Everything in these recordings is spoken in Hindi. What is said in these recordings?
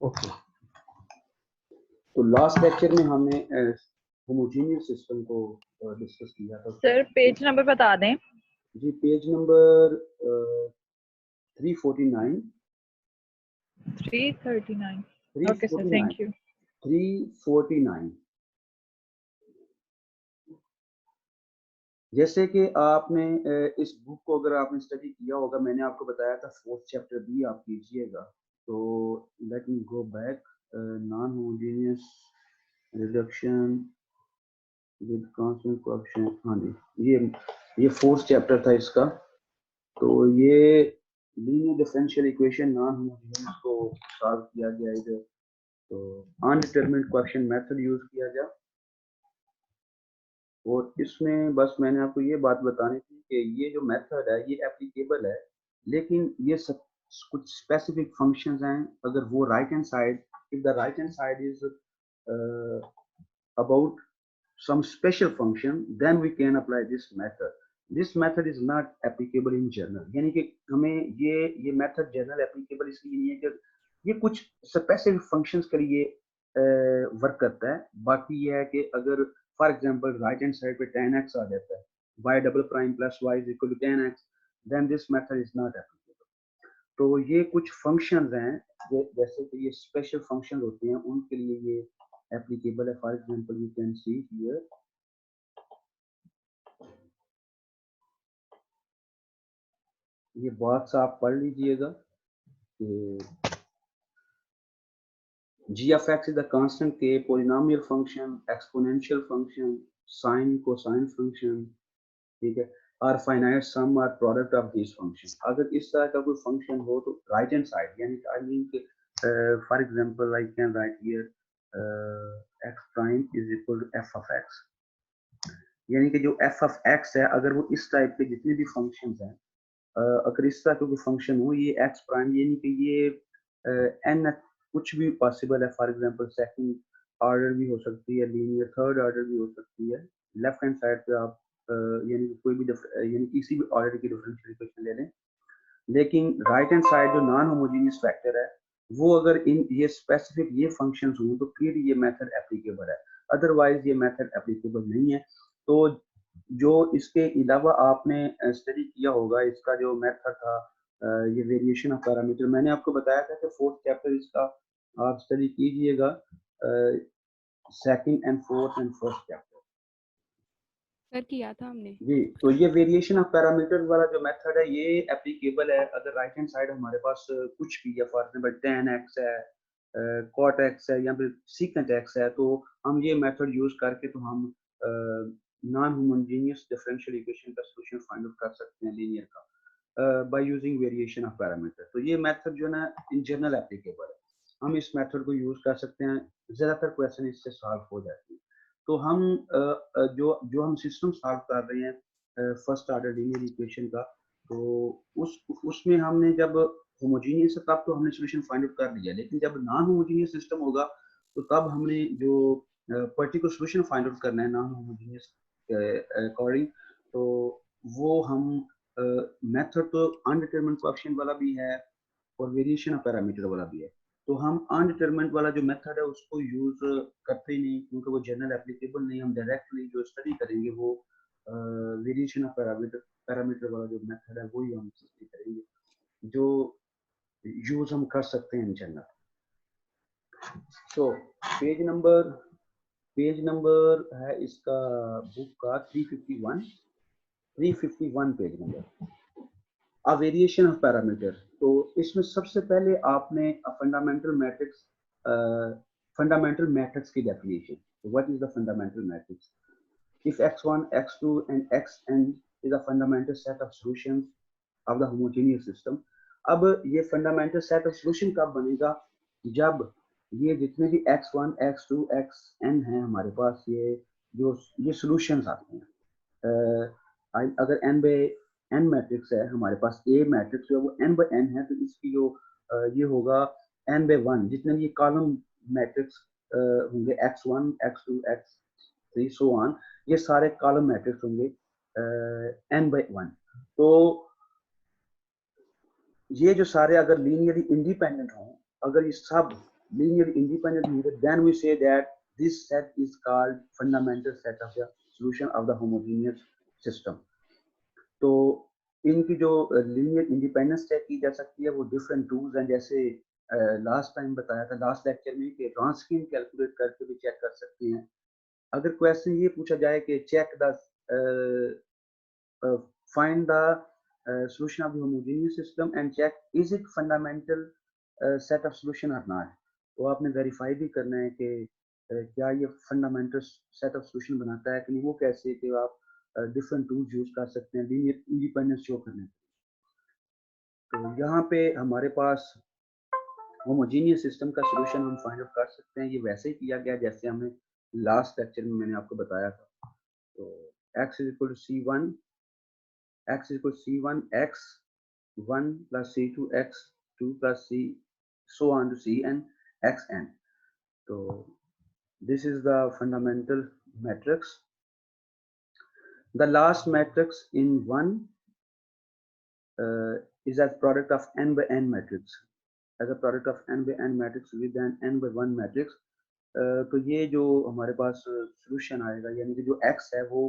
ओके, तो लास्ट लेक्चर में हमने होमोजेनियस सिस्टम को डिस्कस किया था। सर पेज नंबर बता दें। जी, page number 349 339। Okay sir, thank you. 349। जैसे कि आपने इस बुक को अगर आपने स्टडी किया होगा, मैंने आपको बताया था 4th चैप्टर भी आप कीजिएगा। तो let me go back. Non homogeneous reduction with constant coefficient. हाँ जी, ये 4th चैप्टर था इसका। तो ये linear differential equation non homogeneous को सॉल्व किया गया इधर। तो अनडिटरमिन्ड कोएफिशिएंट मेथड यूज किया गया, और इसमें बस मैंने आपको ये बात बतानी थी कि ये जो मेथड है ये एप्लीकेबल है, लेकिन ये सब कुछ स्पेसिफिक फंक्शंस हैं। अगर वो right hand side, if the right hand side is about some special function, then we can apply this method. This method is not applicable in general, यानी कि हमें ये method general applicable इसलिए नहीं है कि ये कुछ specific functions के लिए वर्क करता है। बाकी ये है कि अगर for example right hand side पे tan x आ जाता है, y double prime plus y is equal to tan x, then this method is not applicable. तो ये कुछ functions हैं जैसे कि ये special functions होते हैं, उनके लिए ये applicable है। For example you can see here, ये बात आप पढ़ लीजिएगा कि g of x is the constant k, polynomial function, exponential function, sine cosine function, ठीक है, और फाइनाइट सम और प्रोडक्ट ऑफ दिस फंक्शन। अगर इस तरह का कोई फंक्शन हो तो राइट हैंड साइड, यानी आई मीन कि for example I can write here x prime is equal to f of x, यानी कि जो f ऑफ x है, अगर वो इस टाइप के जितने भी फंक्शंस हैं, अगर इस तरह का कोई फंक्शन हो, ये x प्राइम, यानी कि ये n कुछ भी पॉसिबल है। फॉर एग्जांपल सेकंड ऑर्डर भी हो सकती है, लीनियर थर्ड ऑर्डर भी हो सकती है। लेफ्ट हैंड साइड पे आप यानी कोई भी यानी किसी भी ऑर्डर की डिफरेंशियल इक्वेशन ले लें, लेकिन राइट हैंड साइड जो नॉन होमोजेनियस फैक्टर है, वो अगर इन ये स्पेसिफिक ये फंक्शंस हों तो फिर ये मेथड एप्लीकेबल है, अदरवाइज ये मेथड एप्लीकेबल नहीं है। तो जो इसके अलावा आपने स्टडी किया होगा, इसका जो मेथड था ये वेरिएशन ऑफ पैरामीटर, मैंने आपको बताया था कि 4th चैप्टर इसका आप स्टडी कीजिएगा, 2nd and 4th and 1st chapter sir किया था हमने जी। तो ये वेरिएशन ऑफ पैरामीटर वाला जो मेथड है ये एप्लीकेबल है अगर राइट हैंड साइड हमारे पास कुछ भी है, फॉर एग्जांपल tan x है, cot x है, या फिर secant x है, तो हम ये मेथड यूज करके तो हम नॉन होमोजेनियस डिफरेंशियल इक्वेशन का सॉल्यूशन फाइंड आउट कर सकते हैं लीनियर का by using variation of parameter. तो ये मेथड जो ना इन जनरल एप्लीकेबल है, हम इस मेथड को यूज कर सकते हैं, ज्यादातर क्वेश्चन इससे सॉल्व हो जाते हैं। तो हम जो हम सिस्टम सॉल्व कर रहे हैं फर्स्ट ऑर्डर लीनियर इक्वेशन का, तो उसमें हमने जब होमोजेनियस है तब तो हमने सॉल्यूशन फाइंड आउट कर लिया, लेकिन जब नॉन होमोजेनियस सिस्टम होगा तो तब हमने जो पर्टिकुलर सॉल्यूशन फाइंड आउट करना है नॉन होमोजेनियस अकॉर्डिंग, तो वो हम मेथड तो अनडिटरमिन्ड कोएफिशिएंट वाला भी है और वेरिएशन ऑफ पैरामीटर वाला भी है। तो हम अनडिटरमिन्ड वाला जो मेथड है उसको यूज करते ही नहीं, क्योंकि वो जनरल एप्लीकेबल नहीं। हम डायरेक्टली जो स्टडी करेंगे वो वेरिएशन ऑफ पैरामीटर वाला जो मेथड है वही हम स्टडी करेंगे, जो यूज हम कर सकते हैं इन जनरल। तो पेज नंबर है इसका बुक का 351 page number, a variation of parameter. तो इसमें सबसे पहले आपने फंडामेंटल मैट्रिक्स की definition, what is the fundamental matrix? If x1 x2 and xn is a fundamental set of solutions of the homogeneous system। अब ये फंडामेंटल सेट ऑफ सॉल्यूशन कब बनेगा? जब ये जितने भी x1 x2 xn हैं हमारे पास, ये सॉल्यूशंस आते हैं। अगर n बाय n मैट्रिक्स है हमारे पास, a मैट्रिक्स जो है वो n बाय n है, तो इसकी जो ये होगा n बाय 1, जितने भी ये कॉलम मैट्रिक्स होंगे x1 x2 x3 so on, ये सारे कॉलम मैट्रिक्स होंगे n बाय 1। तो ये जो सारे अगर लीनियरली इंडिपेंडेंट हों, अगर ये सब linearly independent meter, then we say that this set is called fundamental set of the solution of the homogeneous system. तो इनकी जो लीनियर इंडिपेंडेंस चेक की जा सकती है वो डिफरेंट टूल्स हैं, जैसे लास्ट टाइम बताया था लास्ट लेक्चर में कि ट्रांसकीन कैलकुलेट करके भी चेक कर सकते हैं। अगर क्वेश्चन ये पूछा जाए कि check the find the solution of the homogeneous system and check is it fundamental set of solution or not, तो आपने वेरीफाई भी करना है कि क्या ये फंडामेंटल सेट ऑफ सॉल्यूशन बनाता है कि नहीं। वो कैसे कि आप डिफरेंट टूल्स यूज कर सकते हैं लीनियर इंडिपेंडेंस शो करने के। तो यहाँ पे हमारे पास होमोजेनियस सिस्टम का सॉल्यूशन हम फाइंड आउट कर सकते हैं। ये वैसे ही किया गया जैसे हमने लास्ट लेक्चर में मैंने आपको बताया था। तो x is equal to c1, x is equal to c1 x1 plus c2 x2 plus c so on to cn xn. So this is the fundamental matrix. The last matrix in one is as product of n by n matrix, as a product of n by n matrix with an n by 1 matrix. तो ये जो हमारे पास सॉल्यूशन आएगा यानी कि जो x है वो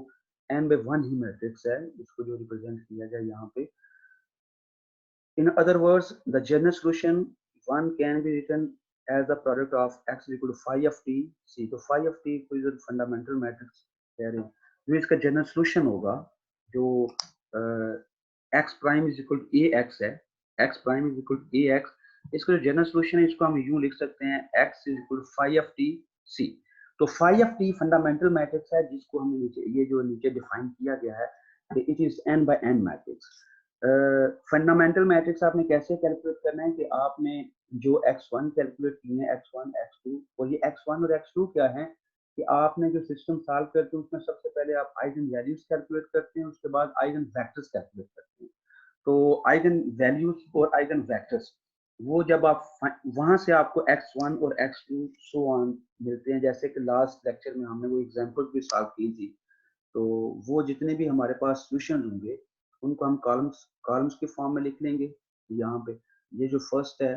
n by 1 ही मैट्रिक्स है, इसको जो रिप्रेजेंट किया जाए यहाँ पे। In other words, the general solution one can be written as the product of x is equal to phi of t c. तो phi of t को जो फंडामेंटल मैट्रिक्स कह रहे हैं, जो इसका जनरल सॉल्यूशन होगा जो x prime is equal to ax है, x prime is equal to ax, इसका जो जनरल सॉल्यूशन है इसको हम यूं लिख सकते हैं x is equal to phi of t c. तो phi of t fundamental matrix है जिसको हमने नीचे ये जो नीचे डिफाइन किया गया है कि it is n by n matrix. Fundamental matrix आपने कैसे कैलकुलेट करना है कि आपने जो x1 कैलकुलेट किए हैं x1 x2, और ये x1 और x2 क्या है कि आपने जो सिस्टम सॉल्व करते हैं उसमें सबसे पहले आप आइगन वैल्यूज कैलकुलेट करते हैं, उसके बाद आइगन वेक्टर्स कैलकुलेट करते हैं। तो आइगन वैल्यूज और आइगन वेक्टर्स वो जब आप वहां से आपको x1 और x2 सो ऑन मिलते हैं, जैसे कि लास्ट लेक्चर में हमने वो एग्जांपल भी सॉल्व की थी। तो वो जितने भी हमारे पास सॉल्यूशन होंगे उनको हम कॉलम्स के फॉर्म में लिख लेंगे। यहाँ पे ये जो फर्स्ट है,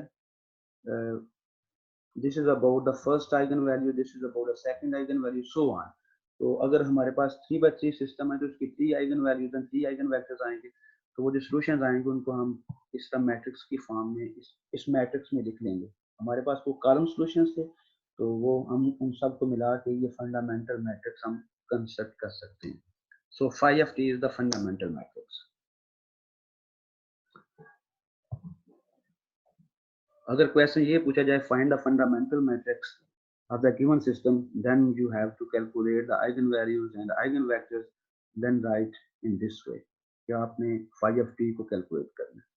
this is about the first eigen value, this is about the second eigen value, so on. तो अगर हमारे पास 3/3 सिस्टम है तो उसकी 3 eigen values and 3 eigen vectors आएंगे, तो वो जो सॉल्यूशंस आएंगे उनको हम इस मैट्रिक्स की फॉर्म में इस मैट्रिक्स में लिख लेंगे। हमारे पास वो कॉलम सॉल्यूशंस थे तो वो हम उन सबको मिला के ये फंडामेंटल मैट्रिक्स हम कंस्ट्रक्ट कर सकते हैं। So phi of t is the fundamental matrix. अगर क्वेश्चन ये पूछा जाए find the fundamental matrix of the given system, then you have to calculate the eigenvalues and eigenvectors, then write in this way कि आपने phi of t को calculate करना है।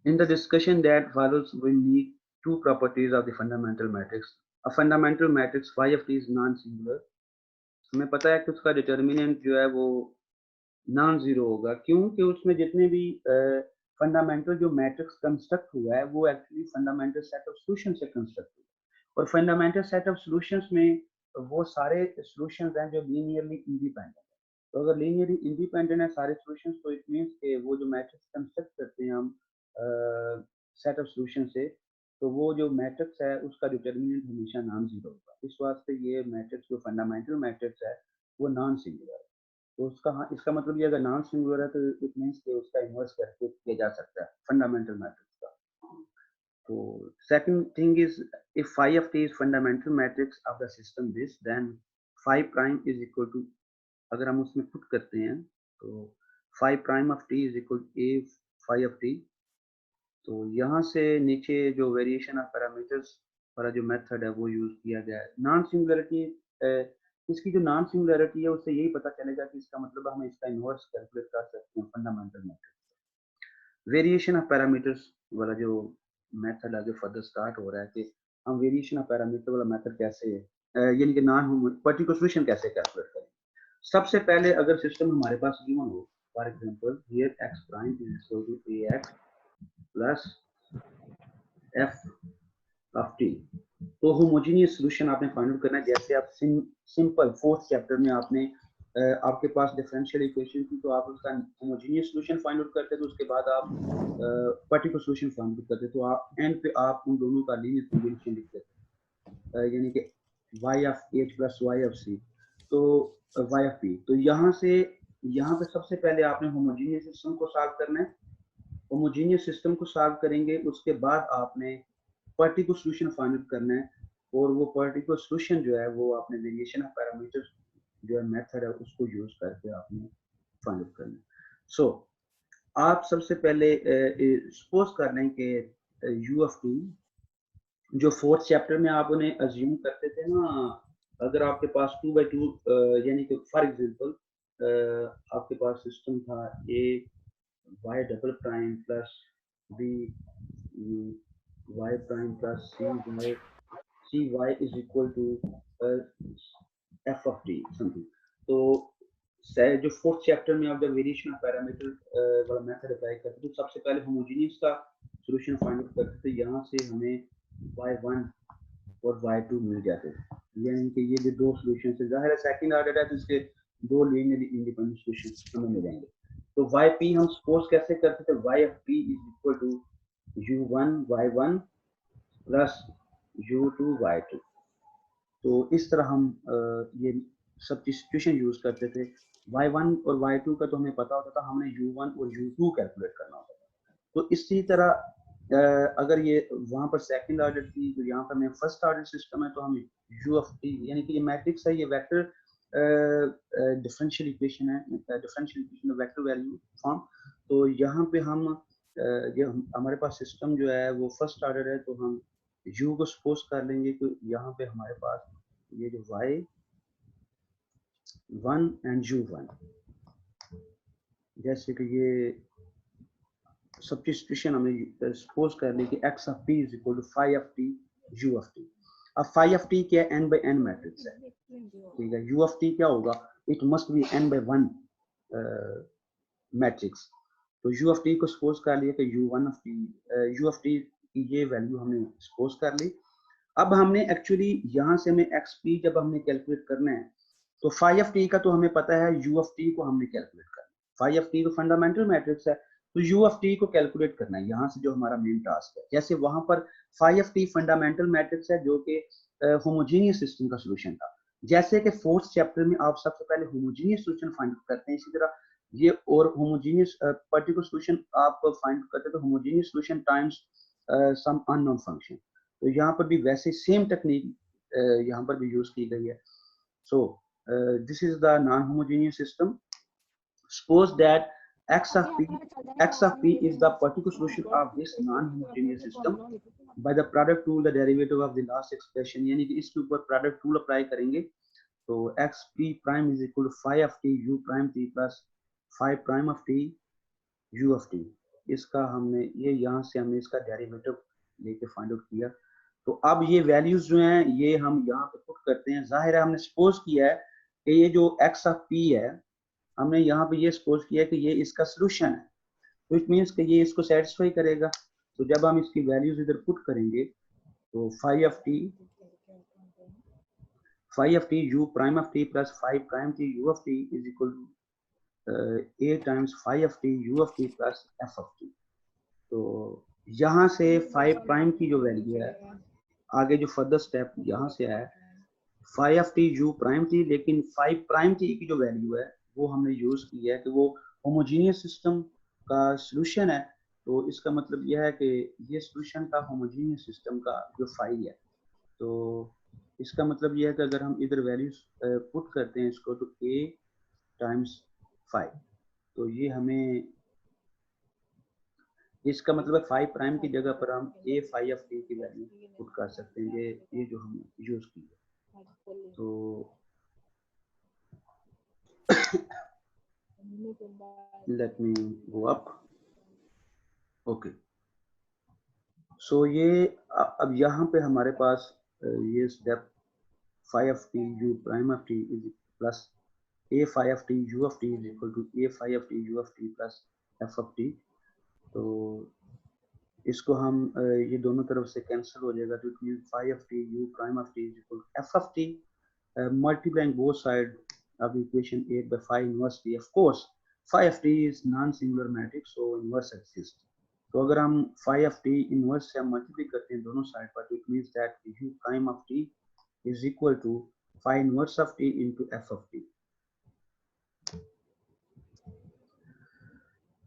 In the discussion that follows, we need two properties of the fundamental matrix. A fundamental matrix phi of t is non-singular. हमें पता है कि उसका डिटर्मिनेंट जो है वो नॉन जीरो होगा, क्योंकि उसमें जितने भी फंडामेंटल जो मैट्रिक्स कंस्ट्रक्ट हुआ है वो actually fundamental set of solution से कंस्ट्रक्ट हुआ है, और फंडामेंटल सेट ऑफ सॉल्यूशंस में वो सारे सॉल्यूशंस हैं जो लीनियरली इंडिपेंडेंट है। तो अगर लीनियरली इंडिपेंडेंट है सारे सॉल्यूशंस तो इट मींस कि वो जो मैट्रिक्स कंस्ट्रक्ट करते हैं हम सेट ऑफ सॉल्यूशन से, तो वो जो मैट्रिक्स है उसका डिटर्मिनेंट हमेशा नॉन जीरो होगा। इस वास्ते ये मैट्रिक्स जो फंडामेंटल मैट्रिक्स है वो नॉन सिंगुलर है। तो उसका इसका मतलब ये अगर नॉन सिंगुलर है तो इट मींस कि उसका इन्वर्स करके किया जा सकता है फंडामेंटल मैट्रिक्स का। तो second thing is if phi of t is fundamental matrix of the system this, then phi prime is equal to, अगर हम उसमें पुट करते हैं तो phi prime of t is equal to a phi of t। तो यहाँ से नीचे जो वेरिएशन ऑफ पैरामीटर्स वाला जो मेथड है वो यूज किया गया है। नॉन सिंगुलरिटी, इसकी जो नॉन सिंगुलरिटी है उससे यही पता चलेगा कि इसका मतलब हम इसका इन्वर्स कैलकुलेट कर सकते हैं fundamental matrix. Variation of parameters वाला जो मेथड आगे फर्दर स्टार्ट हो रहा है कि हम वेरिएशन ऑफ पैरामीटर वाला मेथड कैसे यानी कि नॉन पर्टिकुलर सॉल्यूशन कैसे कैलकुलेट करें। सबसे पहले अगर सिस्टम हमारे पास गिवन हो, for example here x prime is equal to ax plus f of t, तो होमोजेनियस सॉल्यूशन आपने फाइंड आउट करना है। जैसे आप सिंपल फोर्थ चैप्टर में आपने आपके पास डिफरेंशियल इक्वेशन थी तो आप उसका होमोजेनियस सॉल्यूशन फाइंड आउट करते तो उसके बाद आप पर्टिकुलर सॉल्यूशन फाइंड आउट करते तो आप एंड पे आप उन दोनों का लीनियर कॉम्बिनेशन लिखते थे, यानी कि y of h plus y of c, तो y ऑफ p। तो यहाँ पे सबसे पहले आपने होमोजेनियस सिस्टम को सॉल्व करना है। होमोजेनियस सिस्टम को सॉल्व करेंगे उसके बाद आपने पर्टिकुलर सॉल्यूशन फाइंड आउट करना है, और वो पर्टिकुलर सॉल्यूशन जो है वो आपने वेरिएशन ऑफ पैरामीटर्स जो है मेथड है उसको यूज करके आपने फाइंड आउट करना है। सो आप सबसे पहले सपोज कर लें कि u ऑफ t जो फोर्थ चैप्टर में आप उन्हें अज्यूम करते थे ना, अगर आपके पास 2/2 यानी कि फॉर एग्जांपल आपके पास सिस्टम था a y double prime plus b y prime plus c y is equal to f of t something. तो जो फोर्थ चैप्टर में आप जब वेरिएशन ऑफ पैरामीटर वाला मेथड अप्लाई करते तो सबसे पहले होमोजेनियस का सॉल्यूशन फाइंड आउट करते थे, यहाँ से हमें y1 और y2 मिल जाते थे, यानी कि ये जो दो सॉल्यूशन है, जाहिर है सेकंड ऑर्डर है तो इसके दो लीनियरली इंडिपेंडेंट सॉल्यूशन हमें मिलेंगे। तो yp हम सपोज कैसे करते थे, y of p is equal to u1 y1 plus u2 y2। तो इस तरह हम ये सब्स्टिट्यूशन यूज करते थे। y1 और y2 का तो हमें पता होता था, हमने u1 और u2 कैलकुलेट करना होता था। तो इसी तरह अगर ये वहाँ पर सेकंड ऑर्डर थी तो यहाँ पर मैं फर्स्ट ऑर्डर सिस्टम है तो हम u ऑफ t यानी कि ये मैट्रिक्स है, ये वेक्टर डिफरेंशियल इक्वेशन है, differential equation vector value form. तो यहाँ पे हम ये हमारे पास सिस्टम जो है वो फर्स्ट ऑर्डर है तो हम u को सपोज कर लेंगे कि यहाँ पे हमारे पास ये जो y1 एंड u1, जैसे कि ये सब्स्टिट्यूशन हमें सपोज कर लें कि x of p is equal to phi of t u of t। अब phi ऑफ t क्या है, n by n मैट्रिक्स है, ठीक है। u ऑफ t क्या होगा, it must be n by 1 matrix. तो u ऑफ t को सपोज कर लिया कि u1 of t, u of t की ये वैल्यू हमने सपोज कर ली। अब हमने एक्चुअली यहाँ से हमें xp जब हमने कैलकुलेट करना है तो phi ऑफ t का तो हमें पता है, u ऑफ t को हमने कैलकुलेट करना है। phi ऑफ t तो फंडामेंटल मैट्रिक्स है तो u ऑफ t को कैलकुलेट करना है, यहाँ से जो हमारा मेन टास्क है। जैसे वहां पर phi of t fundamental matrix है जो कि होमोजेनियस सिस्टम का सॉल्यूशन था, जैसे कि फोर्थ चैप्टर में आप सबसे पहले होमोजेनियस सॉल्यूशन फाइंड करते हैं, इसी तरह ये और होमोजेनियस पर्टिकुलर सॉल्यूशन आप फाइंड करते हैं तो homogeneous solution times some unknown function. तो यहाँ पर भी वैसे सेम टेक्निक यहाँ पर भी यूज की गई है। So this is the non homogeneous system. Suppose that x of p is the particular solution of this non-homogeneous system by the product rule, the derivative of the last expression, यानी कि इसके ऊपर product rule अप्लाई करेंगे तो x p prime is equal to phi of t u prime t plus phi prime of t u of t। इसका हमने ये यहाँ से हमने इसका डेरिवेटिव लेके फाइंड आउट किया। तो अब ये वैल्यूज जो हैं ये हम यहाँ पे पुट करते हैं। जाहिर है हमने सपोज किया है कि ये जो x of p है, हमने यहाँ पे ये सपोज किया कि ये इसका सॉल्यूशन है, तो इट मींस कि ये इसको सेटिस्फाई करेगा। तो जब हम इसकी वैल्यूज इधर पुट करेंगे तो phi of t u prime of t plus phi prime t u of t is equal to a times phi of t u of t plus f of t। तो यहाँ से phi prime की जो वैल्यू है, आगे जो फर्दर स्टेप यहाँ से है phi of t u prime t, लेकिन phi prime t की जो वैल्यू है वो हमने यूज की है कि वो होमोजेनियस सिस्टम का सॉल्यूशन है। तो इसका मतलब यह है कि ये सॉल्यूशन का होमोजेनियस सिस्टम का जो फाई है, तो इसका मतलब यह है कि अगर हम इधर वैल्यूज पुट करते हैं इसको तो a टाइम्स 5, तो ये हमें इसका मतलब है 5 प्राइम की जगह पर हम a phi of t की वैल्यू पुट कर सकते हैं, ये जो हमने यूज की है। तो let me go up। Okay so ये अब यहाँ पे हमारे पास ये step phi of t u prime of t is plus a phi of t u of t is equal to a phi of t u of t plus f of t। तो इसको हम ये दोनों तरफ से कैंसिल हो जाएगा, तो it means phi of t u prime of t is equal to f of t, multiplying both side of the equation 8 by phi inverse t. Of course, phi of t is non-singular matrix, so inverse exists. तो अगर हम phi of t inverse से मल्टीप्लाई करते हैं दोनों साइड पर, तो it means that u prime of t is equal to phi inverse of t into f of t.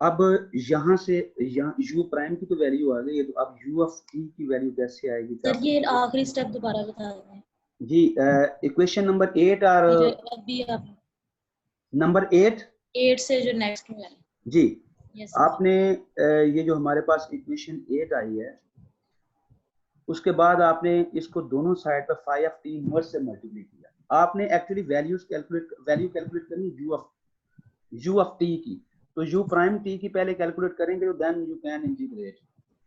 अब यहाँ से यहाँ u प्राइम की तो वैल्यू आ गई है, तो अब u of t की वैल्यू कैसे आएगी? सर ये आखिरी स्टेप दोबारा बता दें जी। इक्वेशन नंबर 8 और अभी आप नंबर 8 से जो नेक्स्ट में है जी। yes, आपने ये जो हमारे पास इक्वेशन 8 आई है, उसके बाद आपने इसको दोनों साइड पर phi of t इनवर्स से मल्टीप्लाई किया। आपने एक्चुअली वैल्यू कैलकुलेट करनी u of t की, तो u प्राइम t की पहले कैलकुलेट करेंगे, तो then you can integrate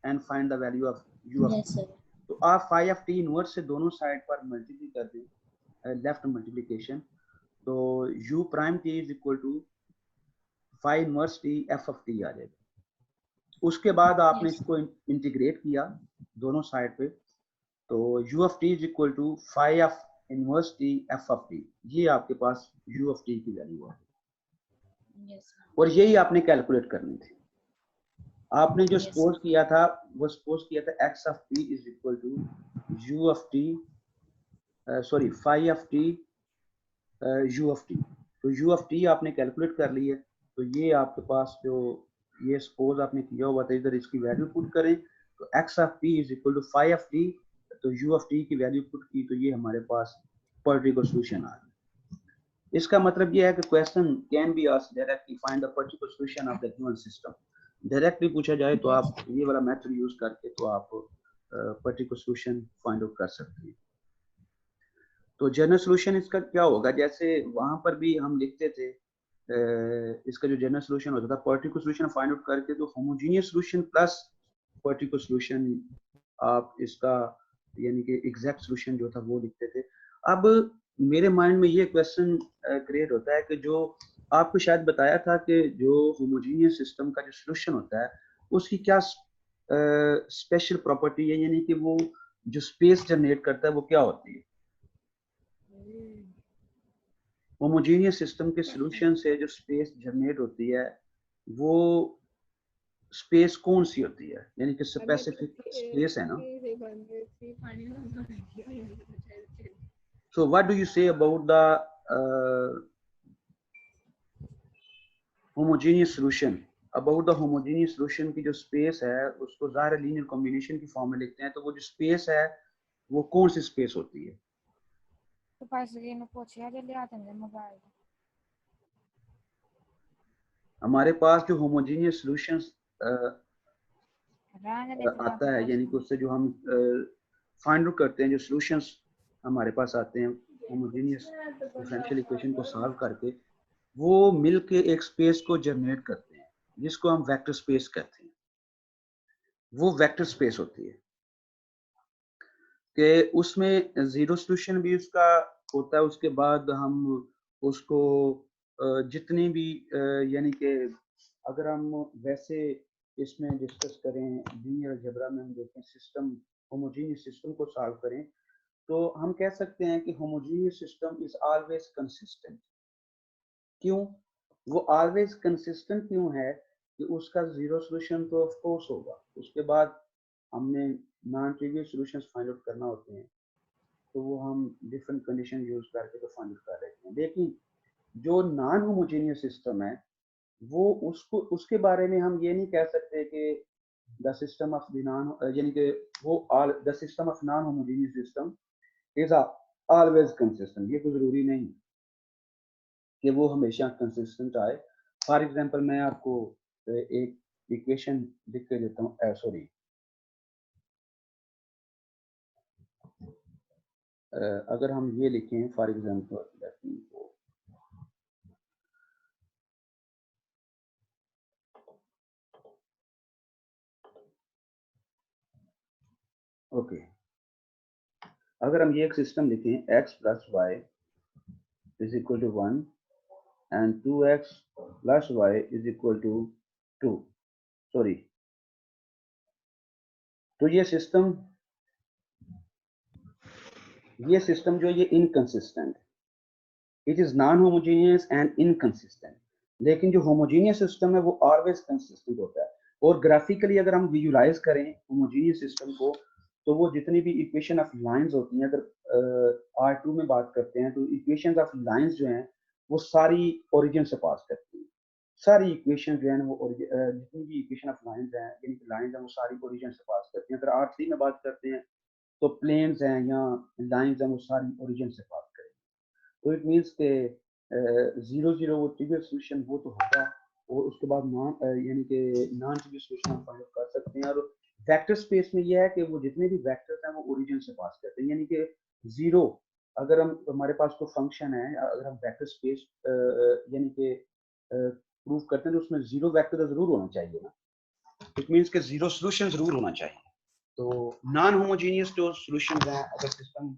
and find the value of u of yes, t। तो आप phi of t इनवर्स से दोनों साइड पर मल्टीप्लाई कर दें, लेफ्ट मल्टीप्लिकेशन, तो u prime t is equal to phi inverse t f of t आ जाएगा। उसके बाद आपने इसको इंटीग्रेट किया दोनों साइड पे, तो u of t is equal to phi of inverse t f of t, ये आपके पास u of t की वैल्यू है। और यही आपने कैलकुलेट करनी थी। आपने जो सपोज किया था, वो सपोज किया था x of t is equal to u of t sorry phi of t u of t। तो u of t आपने कैलकुलेट कर ली है, तो ये आपके पास जो ये सपोज आपने किया हुआ था, इधर इसकी वैल्यू पुट करें, तो x of t is equal to phi of t, तो u of t की वैल्यू पुट की, तो ये हमारे पास पर्टिकुलर सॉल्यूशन आ गया। इसका मतलब ये है कि question can be asked directly, find the particular solution of the given system. Directly पूछा जाए तो आप ये वाला मेथड यूज करके तो आप पर्टिकुलर सॉल्यूशन फाइंड आउट कर सकते हैं। तो जनरल सॉल्यूशन इसका क्या होगा? जैसे वहां पर भी हम लिखते थे, इसका जो जनरल सॉल्यूशन होता था, पर्टिकुलर सॉल्यूशन फाइंड आउट करके, तो homogeneous solution plus particular solution आप इसका यानी कि एग्जैक्ट सॉल्यूशन जो था वो लिखते थे। अब मेरे माइंड में ये क्वेश्चन क्रिएट होता है कि जो आपको शायद बताया था कि जो होमोजेनियस सिस्टम का जो सॉल्यूशन होता है उसकी क्या स्पेशल प्रॉपर्टी है, यानी कि वो जो स्पेस जनरेट करता है वो क्या होती है? होमोजेनियस सिस्टम के सॉल्यूशन से जो स्पेस जनरेट होती है वो स्पेस कौन सी होती है, यानी कि स्पेसिफिक स्पेस है ना। So what do you say about the homogeneous solution? About the homogeneous solution की जो स्पेस है उसको ज़ाहिर लीनियर कॉम्बिनेशन की फॉर्म में लिखते हैं, तो वो जो स्पेस है वो कौन सी स्पेस होती है? तो पास ये न पूछिया जे ले आते हैं मोबाइल। हमारे पास जो होमोजेनियस सॉल्यूशंस आता है, यानी कि उससे जो हम फाइंड आउट करते हैं, जो सॉल्यूशंस हमारे पास आते हैं होमोजेनियस डिफरेंशियल इक्वेशन को सॉल्व करके, वो मिलके एक स्पेस को जनरेट करते हैं जिसको हम वेक्टर स्पेस कहते हैं। वो वेक्टर स्पेस होती है कि उसमें जीरो सॉल्यूशन भी उसका होता है। उसके बाद हम उसको जितनी भी यानी कि अगर हम वैसे इसमें डिस्कस करें, लीनियर अलजेब्रा में हम देखें सिस्टम, होमोजेनियस सिस्टम को सॉल्व करें, तो हम कह सकते हैं कि homogeneous system is always consistent. क्यों वो ऑलवेज कंसिस्टेंट क्यों है? कि उसका जीरो सॉल्यूशन तो ऑफ कोर्स होगा, उसके बाद हमने non trivial solutions find out करना होते हैं, तो वो हम डिफरेंट कंडीशन यूज करके तो फाइंड आउट कर लेते हैं। लेकिन जो नॉन होमोजेनियस सिस्टम है वो उसके बारे में हम ये नहीं कह सकते कि the system of the non, यानी कि वो the system of non homogeneous system is always consistent. ये कोई जरूरी नहीं कि वो हमेशा कंसिस्टेंट आए। फॉर एग्जांपल मैं आपको एक इक्वेशन लिख के देता हूँ, सॉरी अगर हम ये लिखें फॉर एग्जांपल, ओके, अगर हम ये एक सिस्टम लिखें x plus y is equal to 1 and 2x plus y is equal to 2, sorry, तो ये सिस्टम जो ये inconsistent, it is non homogeneous and inconsistent. लेकिन जो होमोजीनियस सिस्टम है वो ऑलवेज कंसिस्टेंट होता है। और ग्राफिकली अगर हम विजुलाइज करें होमोजीनियस सिस्टम को, तो वो जितनी भी इक्वेशन ऑफ लाइंस होती हैं, अगर R2 में बात करते हैं तो इक्वेशन ऑफ लाइंस जो हैं वो सारी ओरिजिन से पास करती हैं। सारी इक्वेशन जो है वो जितनी भी इक्वेशन ऑफ लाइंस हैं, यानी कि लाइंस हैं, वो सारी ओरिजिन से पास करती हैं। अगर R3 में बात करते हैं तो प्लेन्स हैं या लाइंस हैं वो सारी ओरिजिन से पास करेंगे। तो इट मीन्स के 0 0 वो ट्रिवियल सॉल्यूशन वो तो होगा, और उसके बाद यानी कि नॉन ट्रिवियल सॉल्यूशन हम फाइंड कर सकते हैं। और वेक्टर स्पेस में यह है कि वो जितने भी वेक्टर्स हैं वो ओरिजिन से पास करते हैं, यानी कि जीरो, अगर हम हमारे पास कोई फंक्शन है, अगर हम वेक्टर स्पेस यानी कि प्रूव करते हैं तो उसमें जीरो वेक्टर जरूर होना चाहिए ना। इट मीन्स के जीरो सोल्यूशन जरूर होना चाहिए। तो नॉन होमोजीनियस जो सोल्यूशन है, अगर सिस्टम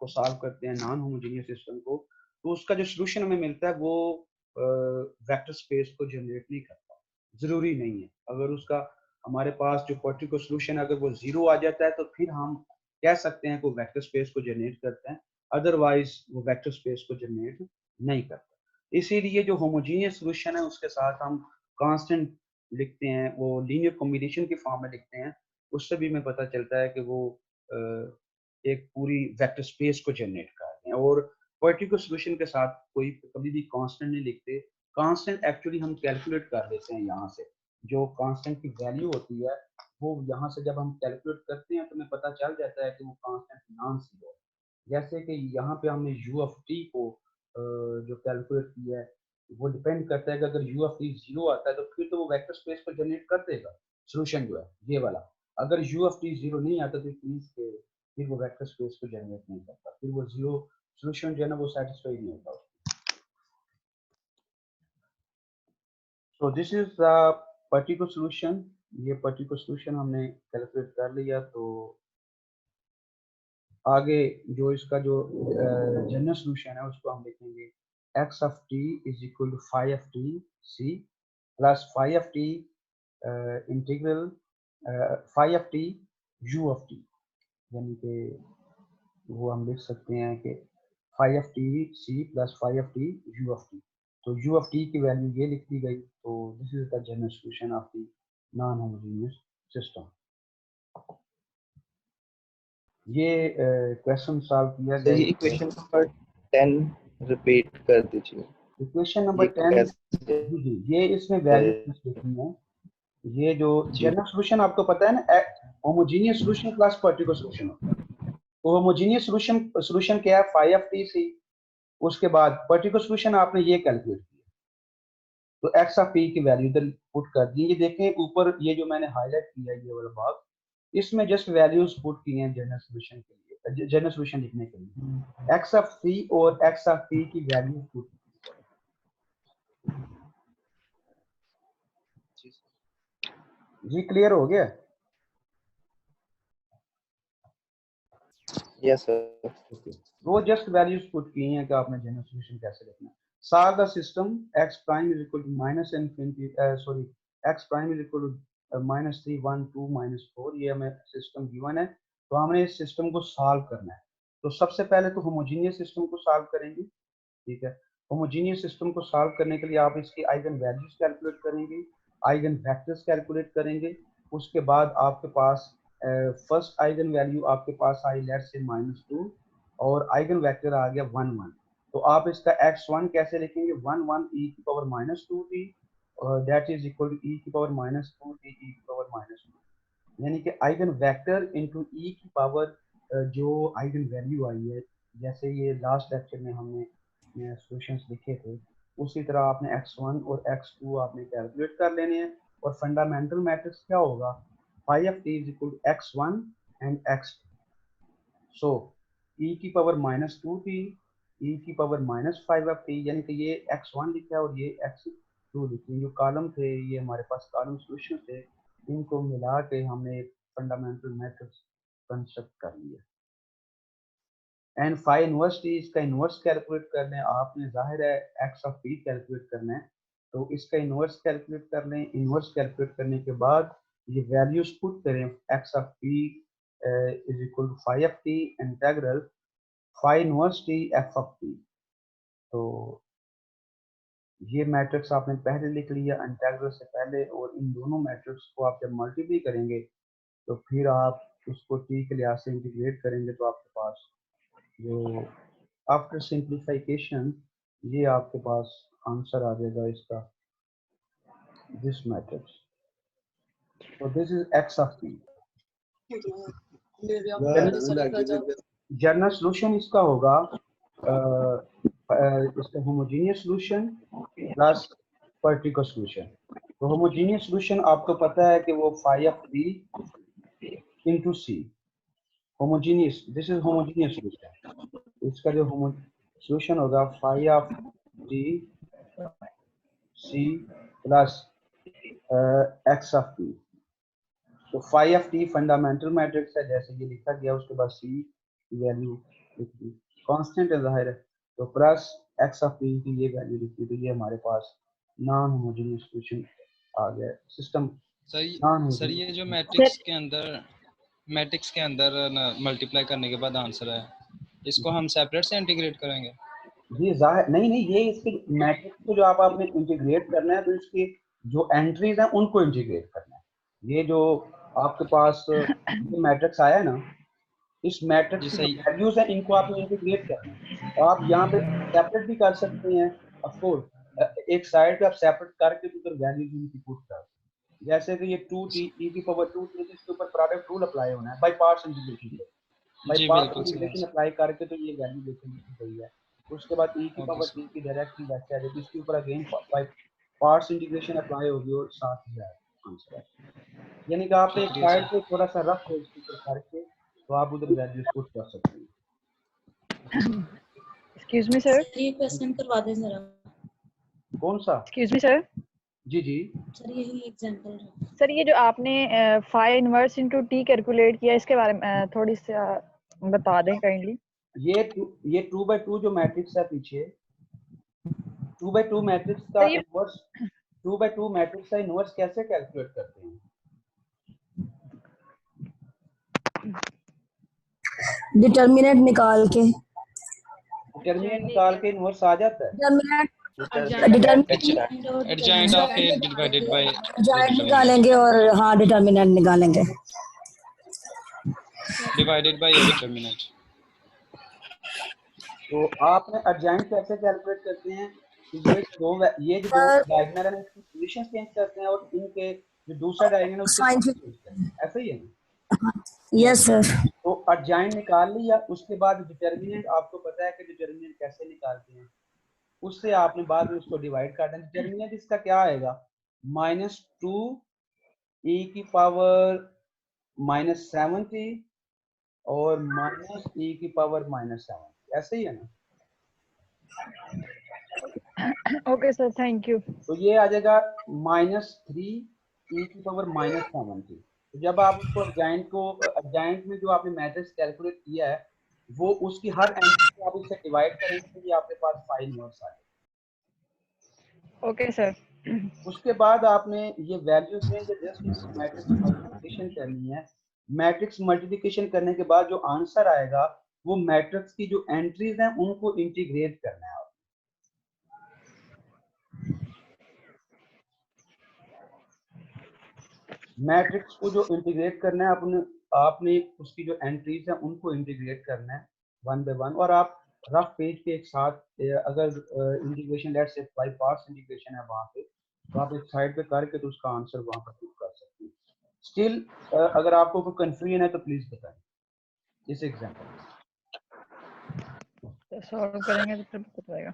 को सॉल्व करते हैं नॉन होमोजीनियस सिस्टम को, तो उसका जो सोल्यूशन हमें मिलता है वो वेक्टर स्पेस को जनरेट नहीं करता। जरूरी नहीं है, अगर उसका हमारे पास जो पर्टिकुलर सोल्यूशन है अगर वो जीरो आ जाता है तो फिर हम कह सकते हैं कि वो वेक्टर स्पेस को जनरेट करते हैं, अदरवाइज वो वेक्टर स्पेस को जनरेट नहीं करता। इसीलिए जो होमोजीनियस सोल्यूशन है उसके साथ हम कांस्टेंट लिखते हैं, वो लीनियर कॉम्बिनेशन के फॉर्म में लिखते हैं। उससे भी हमें पता चलता है कि वो एक पूरी वेक्टर स्पेस को जनरेट कर रहे हैं। और पर्टिकुलर सॉल्यूशन के साथ कोई कभी भी कांस्टेंट नहीं लिखते। कांस्टेंट एक्चुअली हम कैलकुलेट कर लेते हैं, यहाँ से जो कांस्टेंट की वैल्यू होती है वो यहाँ से जब हम कैलकुलेट करते हैं तो हमें पता चल जाता है कि वो कांस्टेंट नॉन जीरो है। जैसे कि यहाँ पे हमने u ऑफ t को जो कैलकुलेट किया है, वो डिपेंड करता है कि अगर u ऑफ t जीरो आता है तो फिर तो वो वेक्टर स्पेस को जनरेट कर देगा सॉल्यूशन जो है ये वाला। अगर u ऑफ t जीरो नहीं आता तो मींस के फिर वो वेक्टर स्पेस को जनरेट नहीं करता, फिर वो जीरो सॉल्यूशन जो है ना वो सेटिस्फाई नहीं होता। So this is the particular solution. ये पर्टिकुलर सॉल्यूशन हमने कैलकुलेट कर लिया। तो आगे जो इसका जो जनरल सॉल्यूशन है उसको हम लिखेंगे x of t is equal to phi of t c plus phi of t integral phi of t u of t, यानी कि वो हम लिख सकते हैं कि phi of t c plus phi of t u of t। तो u ऑफ t की वैल्यू ये लिख दी गई। तो this is the general solution of the non homogeneous system. ये क्वेश्चन सॉल्व किया सर गया। ये इक्वेशन नंबर 10 रिपीट कर दीजिए। इक्वेशन नंबर 10 जी, ये इसमें वैल्यू लिखनी है। ये जो जनरल सॉल्यूशन आपको पता है ना, homogeneous solution plus particular solution होता है। तो होमोजेनियस सॉल्यूशन क्या है, फाई ऑफ टी सी। उसके बाद पर्टिकुलर सॉल्यूशन आपने ये कैलकुलेट किया, तो एक्स ऑफ पी की वैल्यू इधर पुट कर दी। ये देखें ऊपर ये जो मैंने हाईलाइट किया है ये वाला भाग, इसमें जस्ट वैल्यूज पुट किए हैं जनरल सॉल्यूशन के लिए, जनरल सॉल्यूशन लिखने के लिए। एक्स ऑफ सी और एक्स ऑफ पी की वैल्यू पुट। जी क्लियर हो गया? Yes sir. वो जस्ट वैल्यूज पुट की हैं कि आपने जनरल सॉल्यूशन कैसे लिखना है। Solve the system x prime is equal to minus infinity sorry x prime is equal to minus 3 1 2 minus 4। ये हमें सिस्टम गिवन है, तो हमने इस सिस्टम को सॉल्व करना है। तो सबसे पहले तो होमोजीनियस सिस्टम को सॉल्व करेंगे, ठीक है। होमोजीनियस सिस्टम को सॉल्व करने के लिए आप इसकी आइगन वैल्यूज कैलकुलेट करेंगे, आइगन वेक्टर्स कैलकुलेट करेंगे। उसके बाद आपके पास फर्स्ट आइगन वैल्यू आपके पास आई लेट्स से -2 और आइगन वेक्टर आ गया 1 1। तो आप इसका x1 कैसे लिखेंगे, 1 1 e की power -2t that is equal to e की पावर -2t e की पावर -2, यानी कि आइगन वेक्टर इनटू e की पावर जो आइगन वैल्यू आई है। जैसे ये लास्ट लेक्चर में हमने सॉल्यूशंस लिखे थे, उसी तरह आपने x1 और x2 आपने कैलकुलेट कर लेने हैं। और फंडामेंटल मैट्रिक्स क्या होगा, phi of t is equal to x1 and x2। So e की पावर -2t e की पावर -5 ऑफ t, यानी कि ये x1 लिखा है और ये x2 लिखी। जो कॉलम थे ये हमारे पास कॉलम सॉल्यूशन थे, इनको मिला के हमने एक फंडामेंटल मैट्रिक्स कंस्ट्रक्ट कर लिया। एंड फाई इनवर्स टी, इसका इनवर्स कैलकुलेट करना है आपने, जाहिर है एक्स ऑफ पी कैलकुलेट करना है, तो इसका इनवर्स कैलकुलेट कर लें। इनवर्स कैलकुलेट करने के बाद ये वैल्यूज पुट करें, x of p is equal to phi of t integral phi inverse t f of t. तो ये मैट्रिक्स आपने पहले लिख लिया इंटीग्रल से पहले, और इन दोनों मैट्रिक्स को आप जब मल्टीप्लाई करेंगे तो फिर आप उसको t के लिहाज से इंटीग्रेट करेंगे, तो आपके पास जो आफ्टर सिंप्लीफिकेशन ये आपके पास आंसर आ जाएगा इसका, दिस मैट्रिक्स। तो this is x of t। General solution इसका होगा इसका homogeneous solution plus particular solution. तो होमोजेनियस सॉल्यूशन आपको पता है कि वो phi of t into c, homogeneous, this is homogeneous solution. इसका जो सॉल्यूशन होगा phi of t c plus x of t। तो phi of t fundamental matrix है, जैसे ये लिखा गया, उसके बाद c वैल्यू लिखी, कांस्टेंट है जाहिर है, तो प्लस x of t की ये वैल्यू लिखी, तो ये हमारे पास नॉन होमोजेनियस सॉल्यूशन आ गया सिस्टम। सर ये जो मैट्रिक्स के अंदर मल्टीप्लाई करने के बाद आंसर है, इसको हम सेपरेट से इंटीग्रेट करेंगे? जी जाहिर नहीं, ये इसके मैट्रिक्स को जो आपने इंटीग्रेट करना है, तो इसके जो एंट्रीज हैं उनको इंटीग्रेट करना है। ये जो आपके पास मैट्रिक्स आया है ना, इस मैट्रिक्स की वैल्यूज हैं, इनको आपने इंटीग्रेट करना है। और आप यहाँ पे सेपरेट भी कर सकते हैं, ऑफ कोर्स एक साइड पे आप सेपरेट करके उधर वैल्यूज इनकी पुट कर, जैसे कि ये 2t e की पावर 2t, इसके ऊपर प्रोडक्ट रूल अप्लाई होना है बाय पार्ट्स इंटीग्रेशन से, बाय पार्ट्स इंटीग्रेशन अप्लाई करके तो ये वैल्यू देखने की गई है। उसके बाद e की पावर t की डायरेक्टली वैसे आ जाएगी, इसके ऊपर again by parts integration apply होगी और साथ ही आंसर है। यानी कि आप एक साइड पे थोड़ा सा रफ हो करके तो आप उधर वैल्यूज पुट कर सकते हैं। एक्सक्यूज मी सर, ये क्वेश्चन करवा दें जरा। कौन सा? Excuse me sir. जी जी सर यही एग्जांपल है। सर ये जो आपने phi inverse into t calculate किया, इसके बारे में थोड़ी सी बता दें काइंडली। ये 2/2 जो मैट्रिक्स है पीछे, 2/2 मैट्रिक्स का इनवर्स, 2/2 मैट्रिक्स का इनवर्स कैसे कैलकुलेट करते हैं? डिटर्मिनेंट निकाल के इनवर्स आ जाता है। Adjoint of A divided by adjoint निकालेंगे और हाँ डिटर्मिनेंट निकालेंगे, डिवाइडेड बाय ए डिटर्मिनेंट। तो आपने एडजॉइंट कैसे कैलकुलेट करते हैं? ये जो डायगोनल है इसकी पोजीशन चेंज करते हैं और इनके जो दूसरा डायगोनल उसकी ऐसा ही है ना? Yes sir. तो एडजॉइंट निकाल लिया, उसके बाद डिटर्मिनेंट आपको पता है कि डिटर्मिनेंट कैसे निकालते हैं, उससे आपने बाद में उसको डिवाइड कर देना। डिटर्मिनेंट इसका क्या आएगा? -2 e की पावर -70 और -e की पावर -70, ऐसे ही है ना? Okay sir, thank you. तो ये आ जाएगा -3 e की पावर -70। तो जब आप उसको एडजॉइंट में जो आपने मैट्रिक्स कैलकुलेट किया है, वो उसकी हर एंट्री को आप इससे डिवाइड करेंगे तो ये आपके पास फाइल इनवर्स आ जाएगा। Okay sir. उसके बाद आपने ये वैल्यूज देंगे, जस्ट मैट्रिक्स मल्टीप्लिकेशन करनी है। मैट्रिक्स मल्टीप्लिकेशन करने के बाद जो आंसर आएगा वो मैट्रिक्स की जो एंट्रीज हैं उनको इंटीग्रेट करना है। मैट्रिक्स को जो इंटीग्रेट करना है आपने उसकी जो एंट्रीज हैं उनको इंटीग्रेट करना है 1 बाय 1। और आप रफ पेज के एक साथ अगर integration let's say by parts integration है वहां पे, तो आप एक साइड पे करके तो उसका आंसर वहां पर पुट कर सकते हैं। स्टिल अगर आपको कोई कंफ्यूजन है तो प्लीज बताएं इस एग्जांपल सॉल्व करेंगे तो फिर पता चलेगा।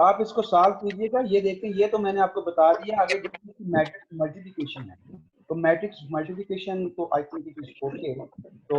आप इसको सॉल्व कीजिएगा। ये देखें, ये तो मैंने आपको बता दिया। आगे मैट्रिक्स मल्टीप्लिकेशन है, तो मैट्रिक्स मल्टीप्लिकेशन तो I think it is okay. तो